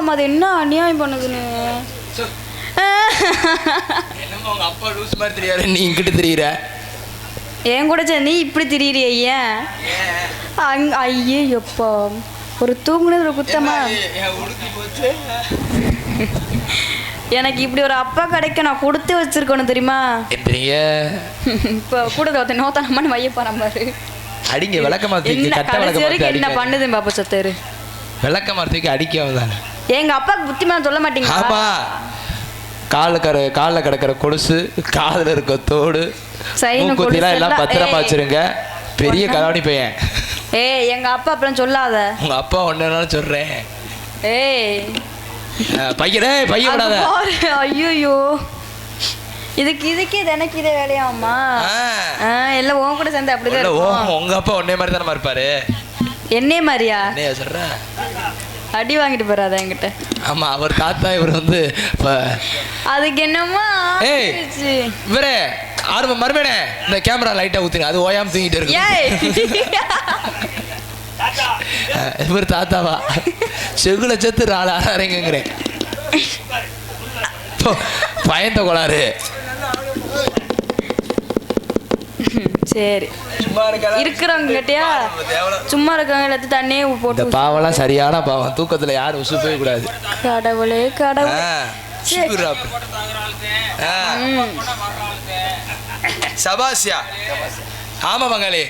தெரியுதாமா அது என்ன அநியாயம் பண்ணுதுன்னு? என்னமா உங்க அப்பா லூஸ் மாதிரி தெரியாது, நீ இங்கிட்டு தெரியுற. என் கூட நீ இப்படி திரியிறிய? ஏன் ஐயே எப்பா ஒரு தூங்குனது ஒரு குத்தமா? எனக்கு இப்படி ஒரு அப்பா கிடைக்க நான் கொடுத்து வச்சிருக்கணும் தெரியுமா? இப்போ கூட நோத்தனமான வையப்பாரு அடிங்க விளக்கமாத்துக்கு கட்ட விளக்கமாத்துக்கு என்ன பண்ணுது பாப்பா சத்தரு விளக்கமாத்துக்கு அடிக்காம எங்க அப்பாவுக்கு புத்திமான சொல்ல மாட்டீங்க? ஆமா, காலில் கிடக்கிற கொலுசு, காதில் இருக்க தோடு, மூக்குத்திலாம் எல்லாம் பத்திரமா வச்சிருங்க. பெரிய கலாவணி பையன். எங்க அப்பா அப்புறம் சொல்லாத. உங்க அப்பா ஒன்னு சொல்றேன். பையனே பையன் விடாத. ஐயோ இதுக்கே எனக்கு இதே வேலையாமா? எல்லாம் உன் கூட சேர்ந்து அப்படிதான். உங்க அப்பா ஒன்னே மாதிரி தானே இருப்பாரு. என்னே மாதிரியா? சொல்ற அடி வாங்கிட்டு போறாத என்கிட்ட. ஆமா, அவர் தாத்தா, இவர் வந்து அதுக்கு என்னமா இவரே ஆரம்பம் மறுபடியே இந்த கேமரா லைட்டா ஊத்துங்க, அது ஓயாம தூங்கிட்டு இருக்கு. இவர் தாத்தாவா? செகுல செத்து நாலு ஆறாருங்கிறேன். பயந்த கோளாறு. சரி இருக்கிறவங்க கேட்டியா? சும்மா இருக்கவங்க எல்லாத்தையும் தண்ணியே போட்டு. பாவம்லாம் சரியான பாவம், தூக்கத்துல யாரும் உசு போய் கூடாது. கடவுளே கடவுளே. சபாசியா. ஆமா பங்காளி.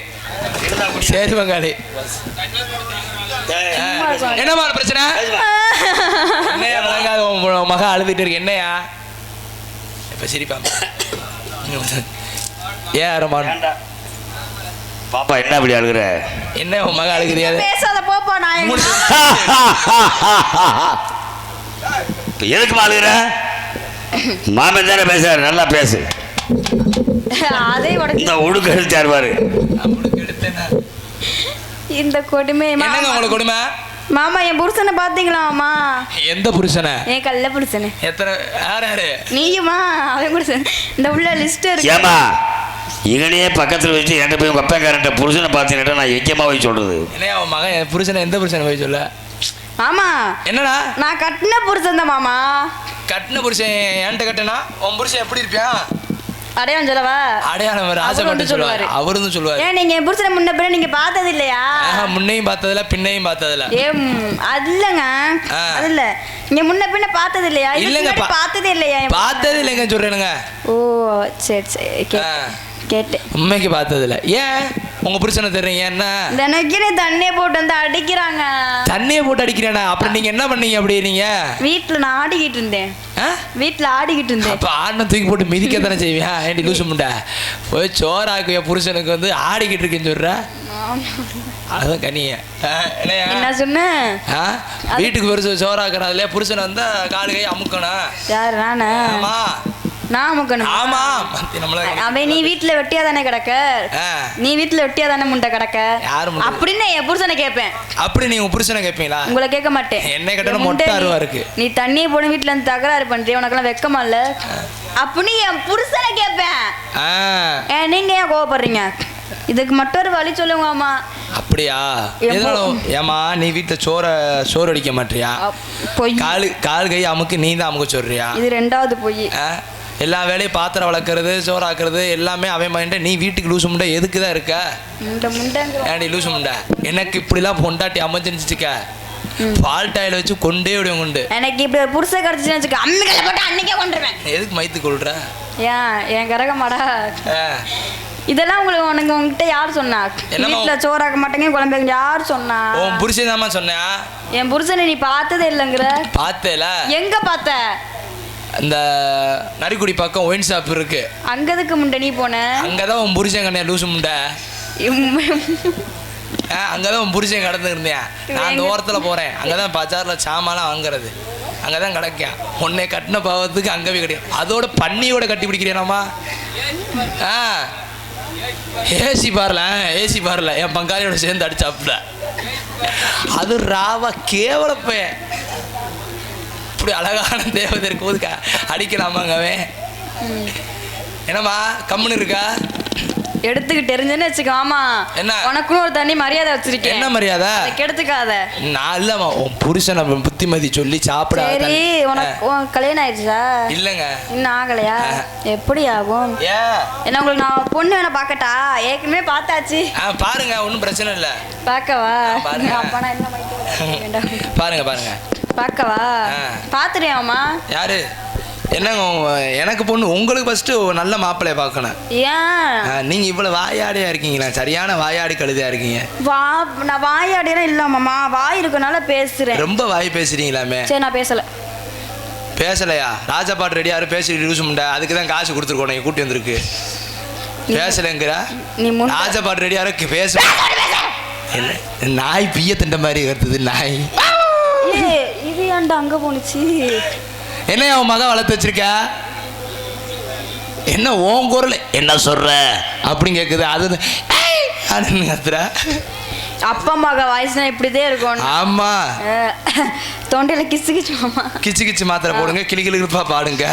சரி பங்காளி. என்னமா பிரச்சனை? மகா அழுதுட்டு இருக்கு. என்னையா இப்ப சிரிப்பா? ஏன் அரமான் பாப்பா என்ன அப்படி அழுகுற? என்ன உன் மகா அழுகுறியா? பேசாத போப்பா. நான் எதுக்கு அழுகுற? மாமன் தானே பேசுறாரு, நல்லா பேசு. அதே இந்த உடுக்கு எடுத்தாரு பாரு. இந்த கொடுமை என்னங்க உங்களுக்கு கொடுமை? மாமா என் புருஷனை பாத்தீங்களாமா? எந்த புருஷனை? என் கல்ல புருஷனை. எத்தனை யாரு? நீயுமா? அவன் புருஷன் இந்த உள்ள லிஸ்ட் இருக்கு. ஏமா இங்கனையே பக்கத்துல வச்சு என்கிட்ட போய் உங்க அப்பா புருஷனை பார்த்தீங்கன்னா நான் எக்கமா போய் சொல்றது? என்ன அவன் மகன் புருஷனை எந்த புருஷனை போய் சொல்ல? மாமா என்னடா நான் கட்டின புருஷன் தான் மாமா. கட்டின புருஷன் என்கிட்ட கட்டினா உன் புருஷன் எப்படி இருப்பியா? அடையாளம் சொல்லவா? அடையாளம் ராஜபட்டு சொல்லுவாரு. அவரும் சொல்லுவாரு. ஏன் நீங்க புருஷனை முன்ன பின்ன நீங்க பார்த்தது இல்லையா? முன்னையும் பார்த்ததில்ல பின்னையும் பார்த்ததில்ல. அது இல்லங்க, அது இல்ல நீங்க முன்ன பின்ன பார்த்தது இல்லையா? இல்லங்க பார்த்ததே இல்லையா? பார்த்தது இல்லைங்க சொல்றேனுங்க. ஓ சரி சரி கேட்டேன். உண்மைக்கு பார்த்ததில்ல. ஏன் உங்க புருஷனை தெரியுங்க? என்ன தினைக்கு தண்ணியை போட்டு வந்து அடிக்கிறாங்க. தண்ணியை போட்டு அடிக்கிறேனா? அப்புறம் நீங்க என்ன பண்ணீங்க? அப்படி நீங்க வீட்டுல நான் ஆடிக்கிட்டு இருந்தேன். வீட்டுல ஆடிக்கிட்டு இருந்தேன். அப்ப ஆடின தூக்கி போட்டு மிதிக்க தானே செய்வியா? ஏண்டி லூசு முண்டை போய் சோறாக்குய புருஷனுக்கு வந்து ஆடிக்கிட்டு இருக்குன்னு சொல்ற? அதுதான் கனிய என்ன சொன்ன? வீட்டுக்கு புருஷன் சோறாக்குறதுல புருஷனை வந்து காலு கை அமுக்கணும். யாரு? நானு? ஆமா நான் அமுக்கணும். ஆமா அவன் நீ வீட்டுல வெட்டியா தானே கிடக்க? நீ வீட்டுல வெட்டியா தானே முண்டை கிடக்க அப்படின்னு என் புருஷனை கேட்பேன். அப்படி நீ உன் புருஷனை கேட்பீங்களா? உங்களை கேட்க மாட்டேன். என்ன கேட்டா மொட்டை அருவா இருக்கு. நீ தண்ணியை போன வீட்டுல இருந்து தகராறு பண்றிய, உனக்கெல்லாம் வெக்கமா இல்ல? அப்படின்னு என் புருஷனை கேட்பேன். நீங்க ஏன் கோவப்படுறீங்க? இதுக்கு மட்டும் ஒரு வழி சொல்லுங்க அம்மா. அப்படியா? ஏமா நீ வீட்டுல சோறு அடிக்க மாட்டியா? கால் கை அமுக்கு நீ தான் அமுக்க சொல்றியா? இது ரெண்டாவது பொய். எல்லா வேலையும் பாத்திரம் வளர்க்கறது சோறாக்குறது எல்லாமே அவன் மைண்ட. நீ வீட்டுக்கு லூசு முண்டை எதுக்கு தான் இருக்க? ஏன்டி லூசு முண்டை? எனக்கு இப்படிலாம் பொண்டாட்டி அமைஞ்சிருச்சுக்க பால் டாயில் வச்சு கொண்டே விடுவேன். கொண்டு எனக்கு இப்படி ஒரு புருஷ கிடைச்சுன்னு வச்சுக்க அம்மிகளை போட்டு அன்னைக்கே கொண்டுருவேன். எதுக்கு மைத்து கொள்ற? என் கரகமாடா இதெல்லாம் உங்களுக்கு உங்ககிட்ட யார் சொன்னா? வீட்டுல சோறாக்க மாட்டேங்க குழம்பு யார் சொன்னா? உன் புருஷன் தாமா சொன்னா. என் புருஷனை நீ பார்த்ததே இல்லைங்கிற? பார்த்தேல. எங்க பார்த்த? இந்த நரிக்குடி பக்கம் ஒயின் ஷாப் இருக்கு, அங்கதுக்கு முண்டை நீ போன? அங்கதான் உன் புருஷன் கண்ணியா லூசு முண்டை. அங்கதான் உன் புருஷன் கடந்து இருந்தேன். நான் அந்த ஓரத்துல போறேன். அங்கதான் பஜார்ல சாமான்லாம் வாங்குறது. அங்கதான் கிடைக்கும். உன்னை கட்டின பாவத்துக்கு அங்கவே கிடையாது. அதோட பன்னியோட கட்டி பிடிக்கிறேனாமா? ஏசி பார்ல என் பங்காளியோட சேர்ந்து அடிச்சாப்புல. அது ராவா கேவலப்பையன். இப்படி அழகான தேவதை இருக்கும்போது அடிக்கலாமாங்கவே? என்னம்மா கம்முன்னு இருக்கா? எடுத்துக்கிட்டு தெரிஞ்சுன்னு வச்சுக்கோ. ஆமா என்ன? உனக்குன்னு ஒரு தனி மரியாதை வச்சிருக்கேன். என்ன மரியாதை? கெடுத்துக்காத. நான் இல்லம்மா உன் புருஷனை புத்திமதி சொல்லி சாப்பிட. சரி உனக்கு கல்யாணம் ஆயிடுச்சா? இல்லங்க இன்னும் ஆகலையா? எப்படி ஆகும்? என்ன உங்களுக்கு நான் பொண்ணு வேணா பாக்கட்டா? ஏற்கனவே பார்த்தாச்சு. பாருங்க ஒன்றும் பிரச்சனை இல்லை. பார்க்கவா? பாருங்க. அப்ப நான் என்ன பண்ணிட்டு பாருங்க பாருங்க பார்க்கவா? பார்த்துறியாமா? யாரு? என்னங்க எனக்கு பொண்ணு உங்களுக்கு ஃபர்ஸ்ட் நல்ல மாப்பிள்ளைய பார்க்கணும். ஏன் நீங்க இவ்வளவு வாயாடியா இருக்கீங்களா? சரியான வாயாடி கழுதையா இருக்கீங்க. நான் வாயாடியெல்லாம் இல்லாமம்மா, வாய் இருக்கனால பேசுறேன். ரொம்ப வாய் பேசுறீங்களாமே. சரி நான் பேசல. பேசலையா? ராஜாபாட்டு ரெடியாரு பேசிட்டு யூஸ் பண்ண, அதுக்கு தான் காசு கொடுத்துருக்கோம். நீங்க கூட்டி வந்திருக்கு பேசலைங்கிற. நீ ராஜாபாட்டு ரெடியாரு பேச. என்ன நாய் பிய திண்ட மாதிரி கருத்துது நாய். இது ஏன்டா அங்க போனுச்சு? என்ன அவன் மகன் வளர்த்து வச்சிருக்க? என்ன ஓன் குரல் என்ன சொல்ற அப்படின்னு கேக்குது. அது கத்துற. அப்பா மக வாய்ஸ்னா இப்படிதே இருக்கும். ஆமா தொண்டையில கிச்சு கிச்சு மாமா. கிச்சு கிச்சு மாத்திரை போடுங்க, கிளி கிளிப்பா பாடுங்க.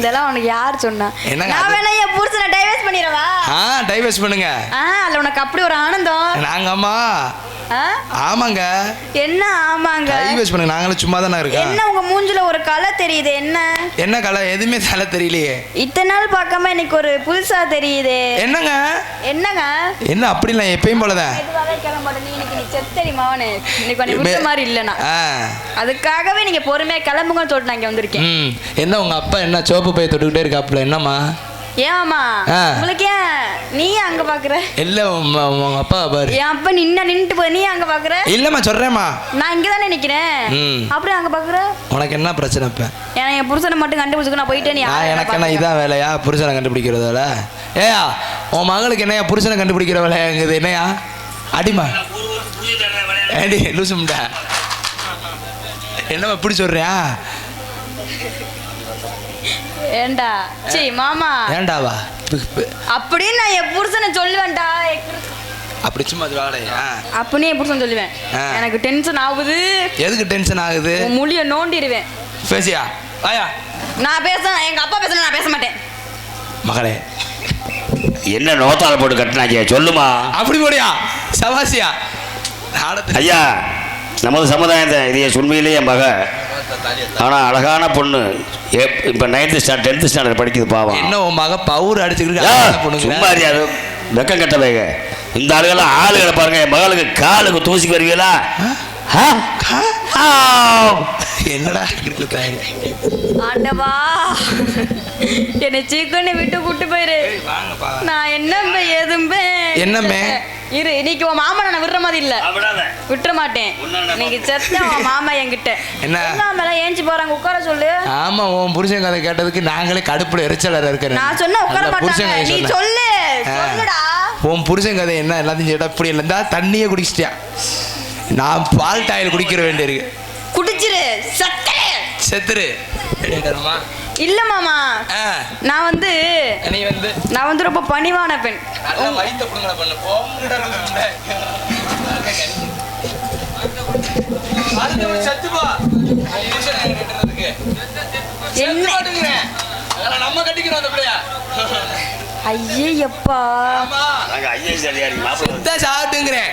இதெல்லாம் உனக்கு யார் சொன்னா? நான் வேணா என் புருஷனை டைவர்ஸ் பண்ணிரவா? டைவர்ஸ் பண்ணுங்க. அதுல உனக்கு அப்படி ஒரு ஆனந்தம். நாங்க அம்மா ஆமாங்க. என்ன ஆமாங்க? டைவர்ஸ் பண்ணுங்க. நாங்களும் சும்மா தானே இருக்கோம். என்ன உங்க மூஞ்சில ஒரு கலை தெரியுது? என்ன என்ன கலை? எதுவுமே தலை தெரியலையே. இத்தனை நாள் பார்க்காம எனக்கு ஒரு புதுசா தெரியுது. என்னங்க? என்னங்க? என்ன அப்படி இல்லை, எப்பயும் போலதான். நீ செத்தடி மாவனே, இன்னைக்கு கொஞ்சம் விட்ட மாதிரி இல்லைனா அதுக்காகவே நீங்க பொறுமையா கிளம்புங்கன்னு சொல்லிட்டு நான் இங்க வந்திருக்கேன். என்ன உங்க அப்பா என்ன சோப்பு பைய தொட்டுக்கிட்டே இருக்காப்புல? என்னம்மா? ஏமா உங்களுக்கு ஏன் நீ அங்க பாக்குற? இல்ல உங்க அப்பா பாரு. என் அப்பா நின்னுட்டு போய் நீ அங்க பாக்குற? இல்லம்மா சொல்றேம்மா, நான் இங்க தானே நிக்கிறேன். அப்படியே அங்க பாக்குற? உனக்கு என்ன பிரச்சனை? இப்ப என் புருஷனை மட்டும் கண்டுபிடிச்சுக்க நான் போயிட்டே. நீ எனக்கு என்ன இதான் வேலையா? புருஷனை கண்டுபிடிக்கிறதால? ஏயா உன் மகளுக்கு என்னையா புருஷனை கண்டுபிடிக்கிற வேலையாங்குது? என்னையா அடிமா ஏடி லூசும்டா, என்னம்மா இப்படி சொல்றியா? ஏண்டா சீ மாமா ஏண்டாவா அப்படின்னு நான் என் புருஷனை சொல்லுவேன்டா. அப்படி சும்மா வாடையா? அப்படின்னு என் புருஷன் சொல்லுவேன். எனக்கு டென்ஷன் ஆகுது. எதுக்கு டென்ஷன் ஆகுது? மொழியை நோண்டிடுவேன். பேசியா ஆயா? நான் பேசுறேன், எங்க அப்பா பேசல, நான் பேச மாட்டேன். மகளே என்ன நோத்தால போட்டு கட்டினாச்சியா சொல்லுமா? அப்படி போடியா சவாசியா? ஐயா நமது சமுதாயத்தை இதைய உண்மையிலேயே என் மக. ஆனால் அழகான பொண்ணு. இப்போ 9th ஸ்டாண்டர்ட் 10th ஸ்டாண்டர்ட் படிக்குது பாவம். என்ன உன் மக பவுர் அடிச்சுக்கிட்டு சும்மா அறியாது வெக்கம் கட்டவைங்க. இந்த ஆளுகெல்லாம் ஆளுகளை பாருங்க. என் மகளுக்கு காலுக்கு தூசி வருவீங்களா? என்னடா ஆண்டவா என்னை சீக்கிரம் விட்டு கூட்டு போயிரு. நான் என்ன எதும்பே என்னமே இரு. இன்னைக்கு உன் மாமா நான் விடுற மாதிரி இல்ல, விட்டுற மாட்டேன். நீங்க செத்த உன் மாமா என்கிட்ட என்ன ஏஞ்சி போறாங்க, உட்கார சொல்லு. ஆமா உன் புருஷன் கதை கேட்டதுக்கு நாங்களே கடுப்புல எரிச்சலர் இருக்கிறேன். நான் சொன்ன உட்கார மாட்டாங்க. நீ சொல்லு சொல்லுடா. உன் புருஷன் கதை என்ன? எல்லாத்தையும் கேட்டா இப்படி இருந்தா தண்ணியே குடிச்சிட்டியா? நான் பால் டாயில் குடிக்கிற வேண்டியிருக்கு. குடிச்சிரு செத்துரு. இல்ல மாமா, நான் ரொம்ப பணிவான பெண். நம்ம கட்டிக்கிறோம் அந்த பிள்ளையா? ஐயப்பா சாப்பிட்டுங்கிறேன்.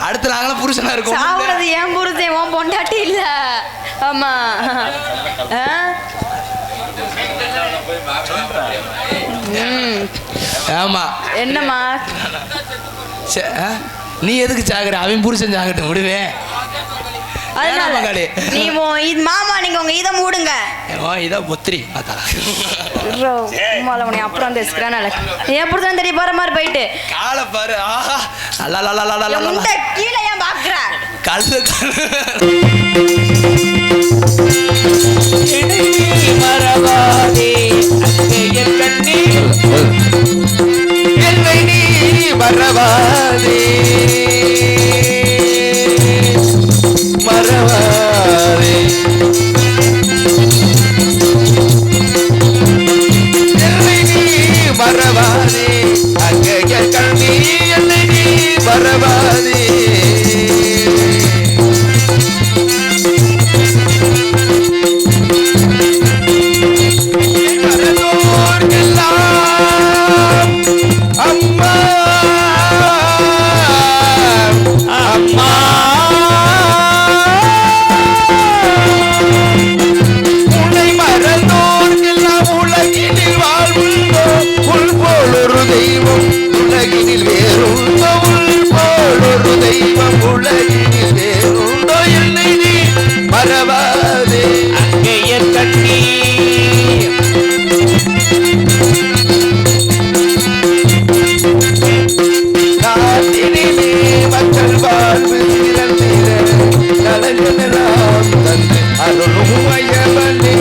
அடுத்த நாங்களும் புருஷனா இருக்கும். சாப்பிடுறது ஏன் புருஷன், உன் பொண்டாட்டி இல்ல. ஆமா ஆமா. என்னம்மா நீ எதுக்கு சாகுற? அவன் புருஷன் சாகட்டும் விடுவேன். நீ மாமா நீங்க உங்க இதை மூடுங்க. இதை ஒத்திரி அப்புறம் என் புருஷன் தெரிய போற மாதிரி போயிட்டு காலை பாரு. கீழே ஏன் பாக்குற? கல்லு மறவாதே மறவாதே மறவாதே மறவாதே அங்கே கண்ணி என்னை நீ மறவாதே. மறவாதே அங்கேய கண்ணி நாட்டினிலே மக்கள் வாழ்வு சிறந்திட நலங்களெல்லாம் தந்து அருளும் ஐயவனே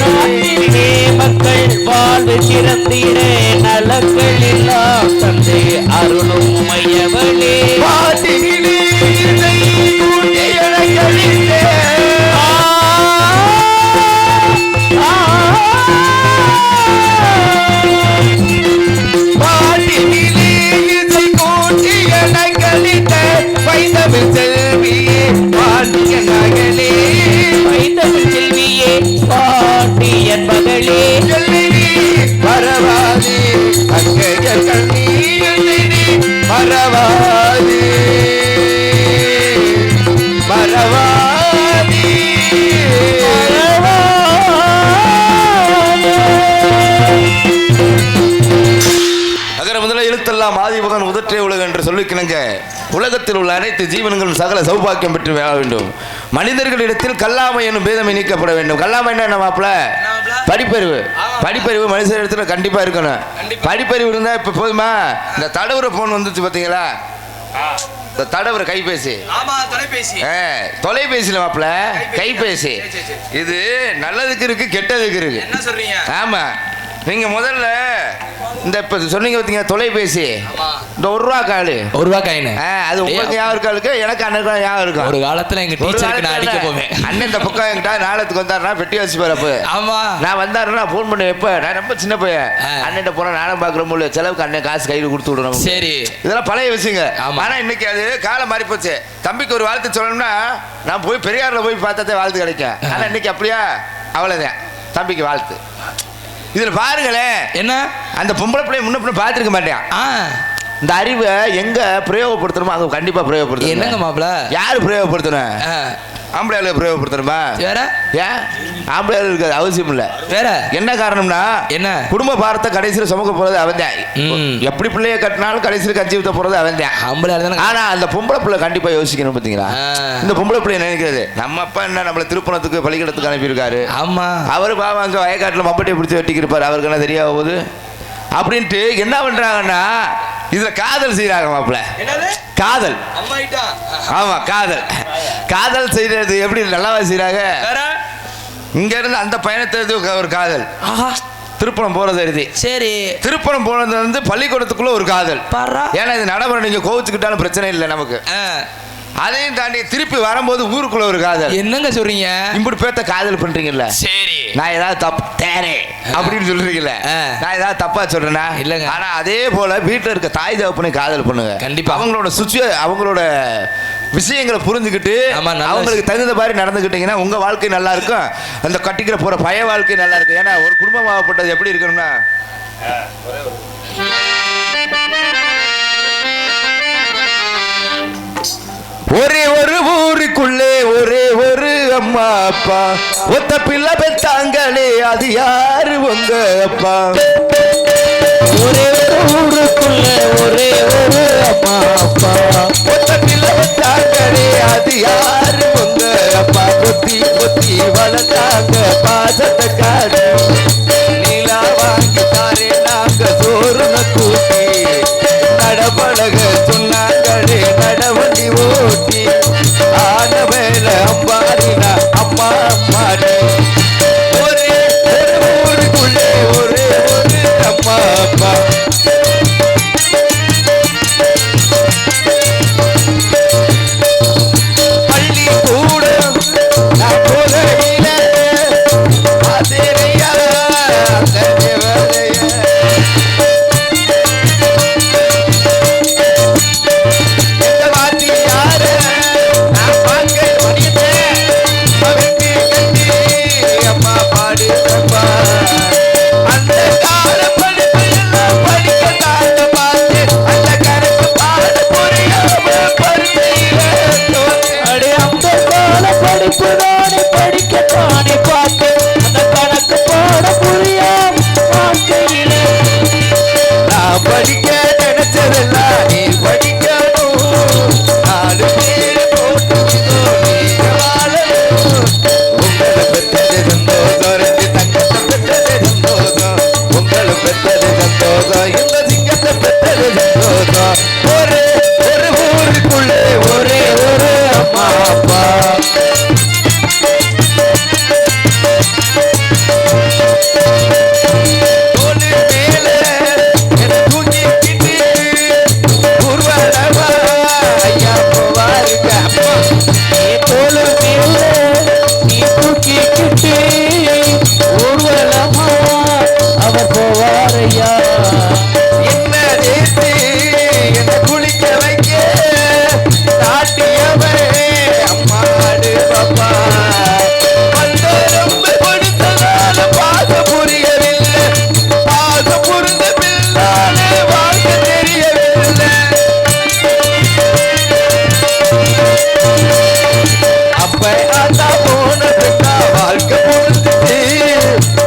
நாட்டிலே மக்கள் வாழ்வு சிறந்திட நலங்கள் எல்லாம் தந்து அருளும் மையவளே பாட்டினிலே இதை கூட்டி எனக்களித்தே பாட்டினிலே இதை கூட்டி எனக்களித்த வைந்தமிழ் செல்வியே பாண்டிய நகலே வைந்தமிழ் செல்வியே பாண்டியன் மகளே மறவாதே அங்கைய கண்ணீர் மறவாதே மறவாதே அகர முதல எழுத்தெல்லாம் ஆதிபகன் உதற்றே உலக என்று சொல்லிக்கிணங்க உலகத்தில் உள்ள அனைத்து ஜீவன்களும் சகல சௌபாக்கியம் பெற்று வாழ வேண்டும். மனிதர்களிடத்தில் கல்லாமை என்னும் பேதமை நீக்கப்பட வேண்டும். கல்லாமை என்ன மாப்பிள்ள? படிப்பறிவு. படிப்பறிவு மனுஷர் இடத்துல கண்டிப்பா இருக்கணும். படிப்பறிவு இருந்தா இப்ப போதுமா? இந்த தடவுற போன் வந்துச்சு பாத்தீங்களா? இந்த தடவுற கைபேசி, தொலைபேசியில மாப்பிள்ள கைபேசி, இது நல்லதுக்கு இருக்கு கெட்டதுக்கு இருக்கு. என்ன சொல்றீங்க? ஆமா, நீங்க முதல்ல இந்த இப்ப சொன்னீங்க பார்த்தீங்க தொலைபேசி, இந்த ₹1 காயின் அது உங்களுக்கு ஞாபகம் இருக்காளுக்கு, எனக்கு அண்ணனுக்கு ஞாபகம் இருக்கும். ஒரு காலத்துல எங்க டீச்சருக்கு நான் அடிக்க போவேன். அண்ணன் இந்த பக்கம் என்கிட்ட நாளத்துக்கு வந்தாருன்னா பெட்டி வச்சுப்பாரு. அப்ப ஆமா, நான் வந்தாருன்னா ஃபோன் பண்ண எப்ப நான் ரொம்ப சின்ன பையன், அண்ணன் போனா நானும் பாக்குற முடியல, செலவுக்கு அண்ணன் காசு கையில் கொடுத்து விடணும். சரி, இதெல்லாம் பழைய விஷயங்க. ஆமா. ஆனா இன்னைக்கு அது காலம் மாறி போச்சு. தம்பிக்கு ஒரு வாழ்த்து சொல்லணும்னா நான் போய் பெரியார்ல போய் பார்த்தாதே வாழ்த்து கிடைக்கும். ஆனா இன்னைக்கு அப்படியா? அவ்வளவுதான், தம்பிக்கு வாழ்த்து. இதுல பாருங்களேன், என்ன அந்த பொம்பளை பிள்ளைய முன்ன பின்ன பார்த்துருக்க மாட்டேன். இந்த அறிவை எங்க பிரயோகப்படுத்தணுமோ அங்க கண்டிப்பா பிரயோகப்படுத்தணும். என்னங்க மாப்பிள? யாரு பிரயோகப்படுத்தணும்? ஆம்பளையாளு பிரயோகப்படுத்தணுமா? வேற ஏன் ஆம்பளையாளு இருக்காது அவசியம் இல்ல. வேற என்ன காரணம்னா, என்ன குடும்ப பாரத்தை கடைசியில் சுமக்க போறது அவன் தான். எப்படி பிள்ளைய கட்டினாலும் கடைசியில் கஞ்சி ஊத்த போறது அவன் தான். ஆம்பளையாளு. ஆனா அந்த பொம்பளை பிள்ளை கண்டிப்பா யோசிக்கணும். பாத்தீங்களா, இந்த பொம்பளை பிள்ளை நினைக்கிறது நம்ம அப்பா என்ன நம்மள திருப்பணத்துக்கு பள்ளிக்கூடத்துக்கு அனுப்பியிருக்காரு, ஆமா, அவரு பாவம் அங்க வயக்காட்டுல மம்பட்டியை பிடிச்சி வெட்டிக்கு இருப்பாரு, அவருக்கு என்ன தெரியா போகுது அப்படின்ட்டு என்ன பண்றாங்கன்னா இதுல காதல் செய்யறாங்க மாப்பிள்ள. காதல். ஆமா, காதல். காதல் செய்யறது எப்படி நல்லாவா செய்யறாங்க? இங்க இருந்து அந்த பயணத்தை ஒரு காதல், திருப்பணம் போறது எழுதி. சரி, திருப்பணம் போனது வந்து பள்ளிக்கூடத்துக்குள்ள ஒரு காதல். ஏன்னா இது நடைமுறை, நீங்க கோவிச்சுக்கிட்டாலும் பிரச்சனை இல்லை நமக்கு. அதையும் தாண்டி திருப்பி வரும்போது ஊருக்குள்ள ஒரு காதல். என்னங்க சொல்றீங்க? இப்படி பேத்த காதல் பண்றீங்கல்ல? சரி, நான் ஏதாவது தப்பு தேரே அப்படின்னு சொல்றீங்கல்ல, நான் ஏதாவது தப்பா சொல்றேன்னா இல்லங்க. ஆனா அதே போல வீட்டுல இருக்க தாய் தகப்பனை காதல் பண்ணுங்க. கண்டிப்பா அவங்களோட விஷயங்களை புரிஞ்சுக்கிட்டு அவங்களுக்கு தகுந்த மாதிரி நடந்துக்கிட்டீங்கன்னா உங்க வாழ்க்கை நல்லா இருக்கும், அந்த கட்டிக்கிற போற பய வாழ்க்கை நல்லா இருக்கும். ஏன்னா ஒரு குடும்பமாகப்பட்டது எப்படி இருக்கணும்னா, ஒரே ஒரு ஊருக்குள்ளே ஒரே ஒரு அம்மா அப்பா, ஒத்த பிள்ளை பெத்தாங்களே அது யாரு உங்க அப்பா. ஒரே ஒரு ஊருக்குள்ளே ஒரே ஒரு அம்மா அப்பா, ஒத்த பிள்ளை பெத்தாங்களே அது யாரு உங்க அப்பா. கொத்தி கொத்தி வளர்த்தாங்க பாசத்தை காடு, நீலா வாங்கி தாரே நாங்க சோறுன கூட்டி, நடப்பழக சொன்னாங்களே நடவண்டி ஓட்டி, ஆன வேல அம்பாடினா அம்மா அம்மாடி. ஒரே ஒரு ஊருக்குள்ளே ஒரே ஒரு அம்மா அப்பா. பள்ளி கூட நான் போகையில அதே தாத்தா போனதுக்கா வாழ்க்கை முடிஞ்சிச்சு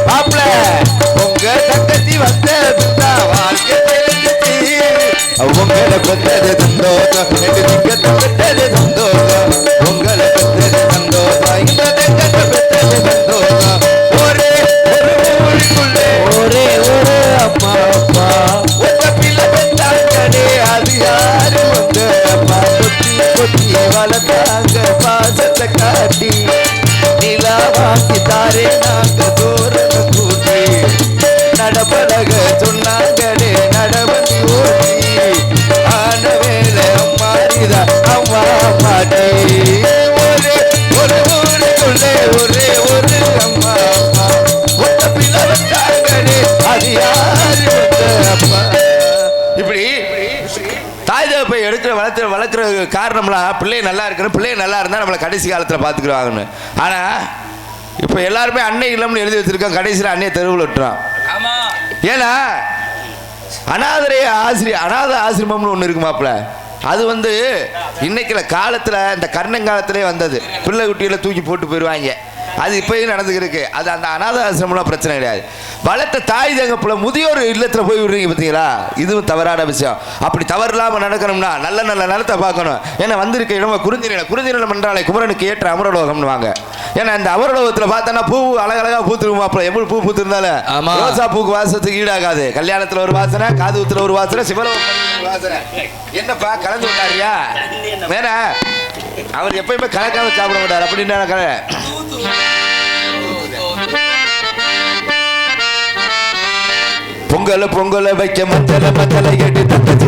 மாப்பிள உங்க தங்கச்சி வந்ததுக்கா வாழ்க்கை தெரிஞ்சிச்சு உங்களை பெற்றது சந்தோஷம் நீங்க பெற்றது சந்தோஷம் உங்களை பெற்றது சந்தோஷம் இந்த தங்கத்தை பெற்றது சந்தோஷம் ஒரே ஒரு ஊருக்குள்ளே ஒரே ஒரு அம்மா அப்பா உங்க பிள்ளை பெற்றாங்களே அது யாரு உங்க அப்பா கொத்தி கொத்தி வளர்த்தாங்க பாசத்தை காட்டி நிலா வாங்கி தாரே நாங்க தோரண கூட்டி நடப்பழக சொன்னாங்களே நடவண்டி ஓட்டி ஆன வேலை அம்மாரிதான் அம்மா பாட்டி ஒரே ஒரு ஊருக்குள்ளே ஒரே ஒரு அம்மா அப்பா ஒத்த பிள்ளை வச்சாங்களே அது யாரு உங்க அப்பா இப்படி தாய் தகப்பை எடுக்கிற வளர்க்குற காரணம்லாம் பிள்ளை நல்லா இருக்கணும் பிள்ளை நல்லா இருந்தால் நம்மளை கடைசி காலத்தில் பார்த்துக்குறாங்கன்னு ஆனால் இப்போ எல்லாருமே அன்னை இல்லம்னு எழுதி வச்சிருக்கோம் கடைசியில் அன்னைய தெருவில் விட்டுறான் ஏன்னா அனாத ஆசிரமம்னு ஒன்று இருக்குமாப்ல அது வந்து இன்னைக்குல காலத்தில் இந்த கர்ணங்காலத்திலே வந்தது பிள்ளை குட்டியில் தூக்கி போட்டு போயிடுவாங்க அது இப்பயும் நடந்துக்கிருக்கு அது அந்த அனாத ஆசிரமம்லாம் பிரச்சனை கிடையாது வளர்த்த தாய் தகப்புல முதியோர் இல்லத்தில் போய் விடுறீங்க பார்த்தீங்களா இதுவும் தவறான விஷயம் அப்படி தவறு இல்லாமல் நடக்கணும்னா நல்ல நல்ல நிலத்தை பார்க்கணும் ஏன்னா வந்திருக்க இடம் குறிஞ்சிநிலம் என்றாலே குமரனுக்கு ஏற்ற அமரலோகம்னு வாங்க ஏன்னா இந்த அமரலோகத்தில் பார்த்தோன்னா பூ அழகழகா பூத்துருமாப்பில் எப்படி பூ பூத்துருந்தாலும் ரோசா பூக்கு வாசத்துக்கு ஈடாகாது கல்யாணத்தில் ஒரு வாசனை காது ஊத்துல ஒரு வாசனை சிவலோகம் வாசனை என்னப்பா கலந்து விட்டாரியா வேணா அவர் எப்பயுமே கலக்காம சாப்பிட மாட்டார் அப்படின்னு கலை பொங்கல வைக்க மத்தல எடு தட்டச்சு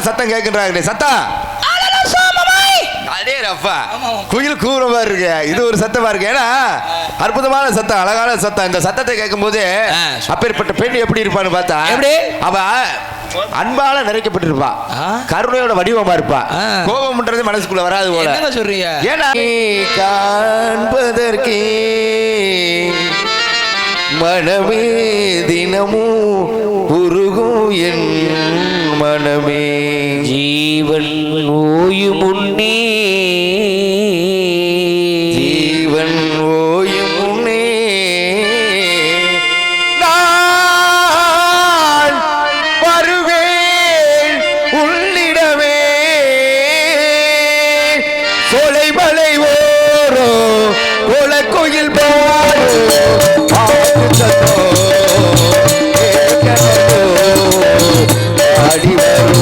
சத்தம் கேட்கின்றாங்களே சத்தம் அடே ரஃபா குயில் கூற மாதிரி இருக்கு. இது ஒரு சத்தமா இருக்கு. ஏன்னா அற்புதமான சத்தம், அழகான சத்தம். இந்த சத்தத்தை கேட்கும் போது அப்பேற்பட்ட பெண் எப்படி இருப்பான்னு பார்த்தா, எப்படி அவ அன்பால நிறைக்கப்பட்டிருப்பா, கருணையோட வடிவமா இருப்பா. கோபம்ன்றது மனசுக்குள்ள வராது போல. என்ன சொல்றீங்க? ஏன்னா காண்பதற்கே மனமே தினமும் உருகும் என் மனமே, ஜீவன் ஓயும் முன்னே, ஜீவன் ஓயும் முன்னே நான் வருவேன் உள்ளிடமே. சோலைமலை ஓரோ கோயில் பாடோ ஆடி வரும்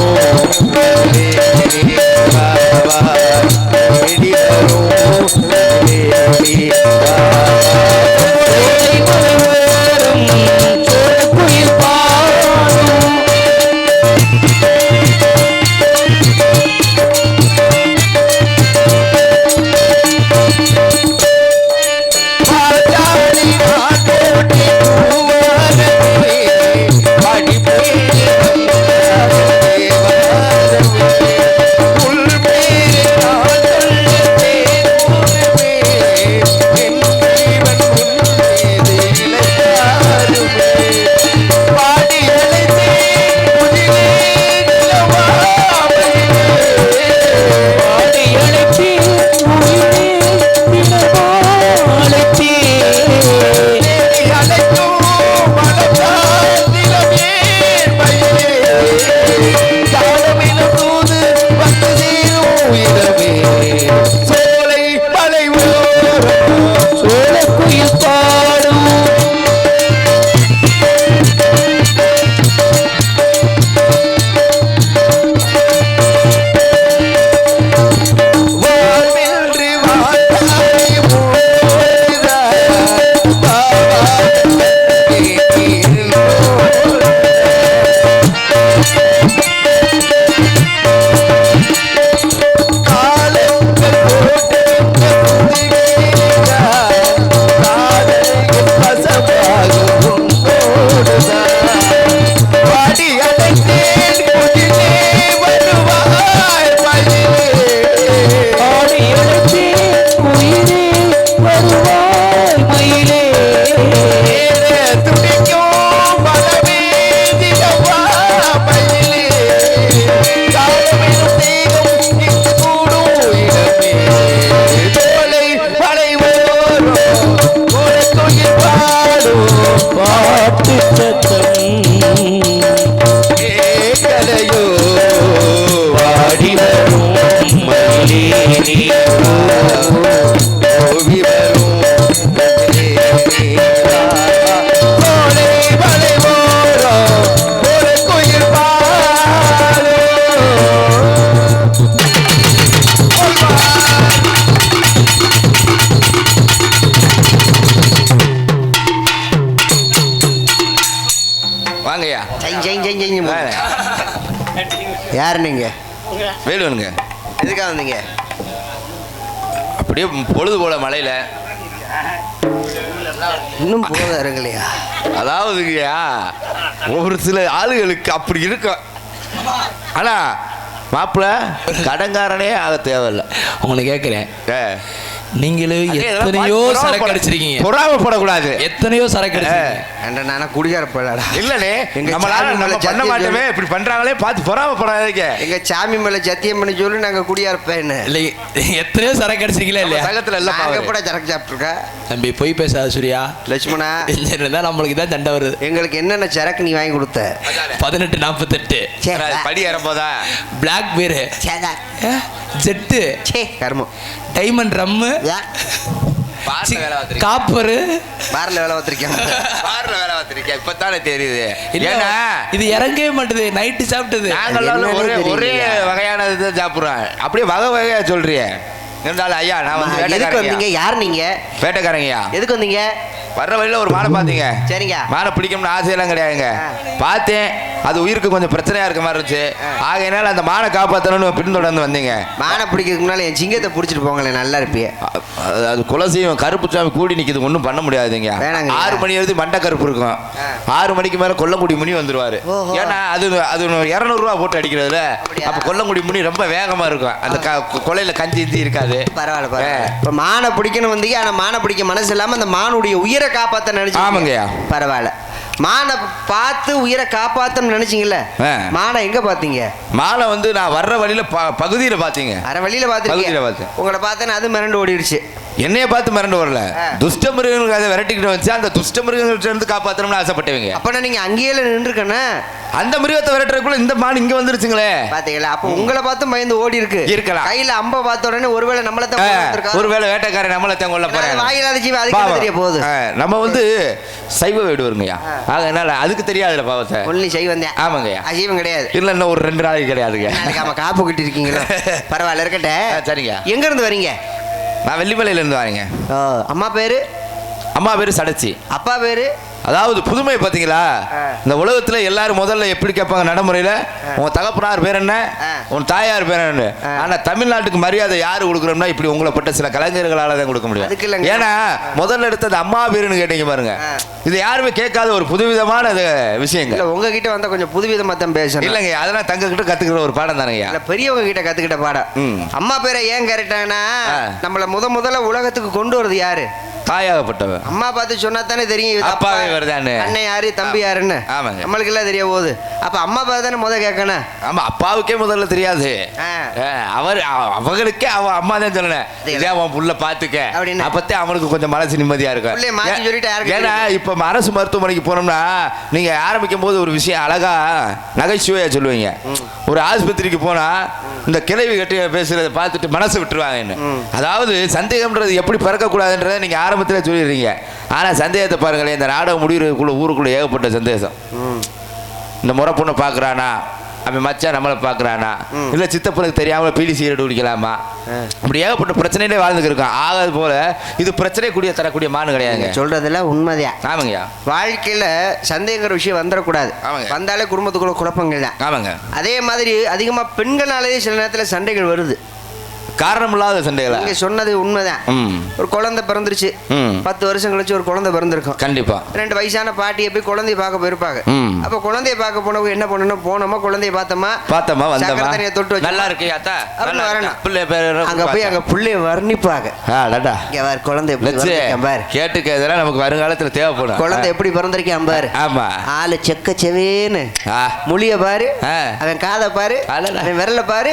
யார் நீங்க? வேலுவனுங்க. எதுக்காக வந்தீங்க? அப்படியே பொழுது போல மலையில இன்னும் போத இருங்கலையா? அதாவதுங்கய்யா, ஒரு சில ஆளுகளுக்கு அப்படி இருக்கும். ஆனா மாப்பிள்ள கடங்காரனே ஆக தேவையில்லை. உங்களை கேட்குறேன், நீங்களும் எத்தனையோ சரக்கு அடிச்சிருக்கீங்க. பொறாமப்படக்கூடாது. எத்தனையோ சரக்கு அடிச்சிருக்கீங்க. நானா குடிகார போயிடா இல்லனே, நம்ம பண்ண மாட்டோமே, இப்படி பண்றாங்களே பார்த்து பொறாமப்படாதீங்க. எங்க சாமி மேல சத்தியம் பண்ணி சொல்லி நாங்க குடியார பையன். இல்லை, எத்தனையோ சரக்கு அடிச்சிருக்கீங்களா இல்லையா? சகத்துல எல்லாம் நாங்க கூட சரக்கு சாப்பிட்டுருக்க. தம்பி போய் பேசாத சூர்யா. லட்சுமணா, இருந்தா நம்மளுக்கு தான் சண்டை வருது. எங்களுக்கு என்னென்ன சரக்கு நீ வாங்கி கொடுத்த? 1848 படி ஏறப்போதா பிளாக் பீரு, ஜெட்டு, கர்மம், டைமண்ட் ரம்மு, காப்பரு, பார்ல வேலை பார்த்திருக்கேன். பார்ல வேலை பார்த்திருக்கேன். இப்பதானே தெரியுது. இது இறங்கவே மாட்டுது. நைட்டு சாப்பிட்டது. நாங்களாம் ஒரே வகையான இதை சாப்பிடுறோம். அப்படியே வகை வகையா சொல்றிய. இருந்தாலும் ஐயா, நான் வந்து எதுக்கு வந்தீங்க? யார் நீங்க? வேட்டைக்காரங்கய்யா. எதுக்கு வந்தீங்க? வர்ற வழியில ஒரு மானை பார்த்தீங்க. சரிங்க. மானை பிடிக்கணும்னு ஆசையெல்லாம் கிடையாதுங்க. பார்த்தேன், அது உயிருக்கு கொஞ்சம் பிரச்சனையா இருக்க மாதிரி இருந்துச்சு. ஆகையினால அந்த மானை காப்பாற்றணும்னு பின்தொடர்ந்து வந்தீங்க. மானை பிடிக்கிறதுக்கு முன்னால என் சிங்கத்தை பிடிச்சிட்டு போங்களேன், நல்லா இருப்பிய. அது குலசையும் கருப்பு சாமி கூடி நிற்கிது, ஒன்றும் பண்ண முடியாதுங்க. 6 மணி எழுதி மண்டை கருப்பு இருக்கும். 6 மணிக்கு மேலே கொல்லங்குடி முனி வந்துருவாரு. ஏன்னா அது 200 ரூபா போட்டு அடிக்கிறதுல அப்போ கொல்லங்குடி முனி ரொம்ப வேகமா இருக்கும். அந்த கொலையில கஞ்சி இந்தி இருக்காது. பரவாயில்ல பரவாயில்ல. இப்போ மானை பிடிக்கணும் வந்தீங்க, ஆனால் மானை பிடிக்க மனசு இல்லாமல் அந்த மானுடைய உயிரை காப்பாற்ற நினைச்சு. ஆமாங்கய்யா. பரவாயில்ல. மானை பார்த்து உயிரை காப்பாற்றணும்னு நினைச்சிங்கல்ல, மானை எங்க பார்த்தீங்க? மானை வந்து நான் வர்ற வழியில பகுதியில பார்த்தீங்க. அரை வழியில பார்த்து உங்களை பார்த்தேன்னு அது மிரண்டு ஓடிடுச்சு. என்னைய பார்த்து மிரண்டு வரல, துஷ்ட மிருகங்களுக்கு அதை விரட்டிக்கிட்டு வச்சு அந்த துஷ்ட மிருகங்கள்ட்ட இருந்து காப்பாற்றணும்னு ஆசைப்பட்டவங்க. அப்பனா நீங்க அங்கேயே நின்றுக்கண்ணே. அந்த மிருகத்தை விரட்டுறதுக்குள்ள இந்த மான் இங்க வந்துருச்சுங்களே. பாத்தீங்களா? அப்போ உங்களை பார்த்து பயந்து ஓடி இருக்கலாம். கையில அம்ப பார்த்த உடனே ஒருவேளை நம்மள தான், ஒருவேளை வேட்டைக்காரன் நம்மள தான் கொல்ல போறாங்க. வாயிலாத ஜீவ அதுக்கு தெரிய போகுது. நம்ம வந்து சைவ வீடு வருங்கய்யா. அதனால அதுக்கு தெரியாதுல பாவத்தை. ஒன்லி சைவம் தான். ஆமாங்கய்யா. அசைவம் கிடையாது. இல்ல இன்னும் ஒரு 2 நாளைக்கு கிடையாதுங்க. நாம காப்பு கட்டி இருக்கீங்களா? பரவாயில்ல இருக்கட்டே. சரிங்க. எங்க இருந்து வரீங்க? நான் வெள்ளிமலையில இருந்து வரேங்க. அம்மா பேரு? அம்மா பேரு சடச்சி. அப்பா பேரு? அதாவது புதுமை பார்த்தீங்களா, இந்த உலகத்துல எல்லாரும் முதல்ல எப்படி கேட்பாங்க நடைமுறையில, உன் தகப்பனார் பேர் என்ன, உன் தாயார் பேர் என்ன. ஆனா தமிழ்நாட்டுக்கு மரியாதை யாரு கொடுக்குறோம்னா இப்படி உங்களை பட்ட சில கலைஞர்களால தான் கொடுக்க முடியும். ஏன்னா முதல்ல எடுத்தது அம்மா பேருன்னு கேட்டீங்க பாருங்க. இது யாருமே கேட்காத ஒரு புதுவிதமான விஷயங்கள். உங்ககிட்ட வந்தா கொஞ்சம் புதுவிதமா தான் பேசணும். இல்லைங்க, அதெல்லாம் தங்க கிட்ட கத்துக்கிற ஒரு பாடம் தானேங்க. பெரியவங்க கிட்ட கத்துக்கிட்ட பாடம். அம்மா பேரை ஏன் கேட்டாங்கன்னா, நம்மள முதல்ல உலகத்துக்கு கொண்டு வரது யாரு? தாயாகப்பட்டவன். அம்மா பார்த்து சொன்னா தானே தெரியும் அப்பாவே வருதானே, அண்ணன் யாரு தம்பி யாருன்னு. ஆமாங்க. நம்மளுக்கு எல்லாம் தெரிய போகுது. அப்ப அம்மா பார்த்து தானே முதல் கேட்கணும். ஆமா, அப்பாவுக்கே முதல்ல தெரியாது. அவங்களுக்கே அவன் அம்மா தான் சொல்லணும், இதே அவன் புள்ள பாத்துக்க அப்படின்னு. அப்பத்தே அவனுக்கு கொஞ்சம் மனசு நிம்மதியா இருக்கும். ஏன்னா இப்ப அரசு மருத்துவமனைக்கு போனோம்னா நீங்க ஆரம்பிக்கும் போது ஒரு விஷயம் அழகா நகைச்சுவையா சொல்லுவீங்க. ஒரு ஆஸ்பத்திரிக்கு போனா இந்த கிளவி கட்டி பேசுறதை பார்த்துட்டு மனசு விட்டுருவாங்க. அதாவது சந்தேகம்ன்றது எப்படி பிறக்கக்கூடாதுன்றதை நீங்க ஆரம்பத்தில் சொல்லிடுறீங்க. ஆனா சந்தேகத்தை பாருங்களேன், இந்த நாடகம் முடிவுக்குள்ள ஊருக்குள்ள ஏகப்பட்ட சந்தேகம். இந்த முறை பொண்ணை பார்க்குறானா, அவன் மச்சான் நம்மளை பார்க்குறானா, இல்லை சித்தப்பனுக்கு தெரியாமல் பீடி சிகரெட் குடிக்கலாமா, அப்படி ஏகப்பட்ட பிரச்சனையிலே வாழ்ந்துக்கு இருக்கான். ஆகாது போல இது பிரச்சனை கூடிய தரக்கூடிய மானு கிடையாதுங்க. சொல்றதுல உண்மைதான். ஆமாங்கய்யா. வாழ்க்கையில சந்தேகங்கிற விஷயம் வந்துடக்கூடாது. வந்தாலே குடும்பத்துக்குள்ள குழப்பங்கள் தான். ஆமாங்க. அதே மாதிரி அதிகமா பெண்களாலேயே சில நேரத்தில் சண்டைகள் வருது. காரணம் இல்லாத சண்டைகள். நீங்க சொன்னது உண்மைதான். ஒரு குழந்தை பிறந்துருச்சு, 10 வருஷம் கழிச்சு ஒரு குழந்தை பிறந்திருக்கும். கண்டிப்பா 2 வயசான பாட்டியை போய் குழந்தைய பார்க்க போயிருப்பாங்க. அப்ப குழந்தைய பார்க்க போனவங்க என்ன பண்ணணும், போனோமா குழந்தைய பார்த்தோமா வந்தோமா தொட்டு வச்சு நல்லா இருக்கு அத்தா அப்படின்னு வரணும். அங்க போய் அங்க பிள்ளைய வர்ணிப்பாங்க. குழந்தை பாரு, கேட்டுக்க, இதெல்லாம் நமக்கு வருங்காலத்துல தேவைப்படும். குழந்தை எப்படி பிறந்திருக்கேன் பாரு. ஆமா, ஆளு செக்க செவேன்னு, மொழிய பாரு, அவன் காதை பாரு, அவன் விரல பாரு,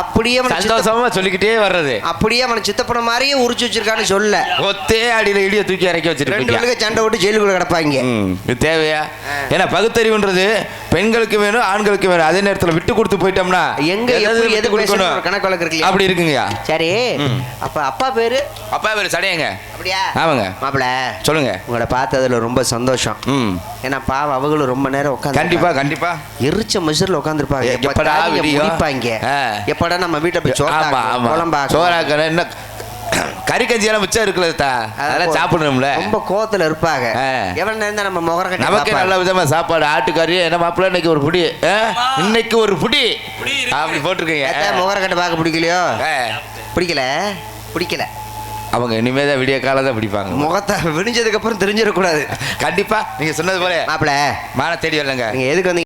அப்படியே சந்தோஷமா சொல்லிக்கிட்டே வர்றது. அப்படியே அவனை சித்தப்பன மாதிரியே உரிச்சு வச்சிருக்கான்னு சொல்ல, ஒத்தே அடியில இடிய தூக்கி இறக்கி வச்சிருக்காங்க. சண்டை விட்டு ஜெயிலுக்குள்ள கிடப்பாங்க. இது தேவையா? ஏன்னா பகுத்தறிவுன்றது பெண்களுக்கு வேணும், ஆண்களுக்கு வேணும். அதே நேரத்தில் விட்டு கொடுத்து போயிட்டோம்னா எங்க எது கொடுக்கணும் கணக்கு வழக்கு இருக்கு. அப்படி இருக்குங்கய்யா. சரி, அப்ப அப்பா பேரு? அப்பா பேரு சடையங்க. அப்படியா? ஆமாங்க. மாப்பிள சொல்லுங்க. உங்களை பார்த்ததுல ரொம்ப சந்தோஷம். ஏன்னா பாவம் அவங்களும் ரொம்ப நேரம் உட்காந்து, கண்டிப்பா கண்டிப்பா எரிச்ச மசுரில் உட்காந்துருப்பாங்க. எப்படா முடிப்பாங்க, எப்படா நம்ம வீட்டை போய் சோறாக்க என்ன கறி கஞ்சியெல்லாம் மிச்சம் இருக்குல்ல, அதெல்லாம் சாப்பிடணும்ல. ரொம்ப கோவத்துல இருப்பாங்க. எவ்வளவு நேரம் தான் நம்ம முகர கட்டி நமக்கே நல்ல விதமா சாப்பாடு, ஆட்டுக்கறி என்ன மாப்பிள்ள இன்னைக்கு ஒரு புடி, இன்னைக்கு ஒரு புடி அப்படி போட்டிருக்கீங்க. முகர கட்டை பார்க்க பிடிக்கலையோ? பிடிக்கல. அவங்க இனிமேதான் விடிய காலம் தான் பிடிப்பாங்க. முகத்தை விடிஞ்சதுக்கு அப்புறம் தெரிஞ்சிடக்கூடாது. கண்டிப்பா நீங்க சொன்னது போல மாப்பிள்ள மான தேடி வரலங்க. நீங்க எதுக்கு வந்து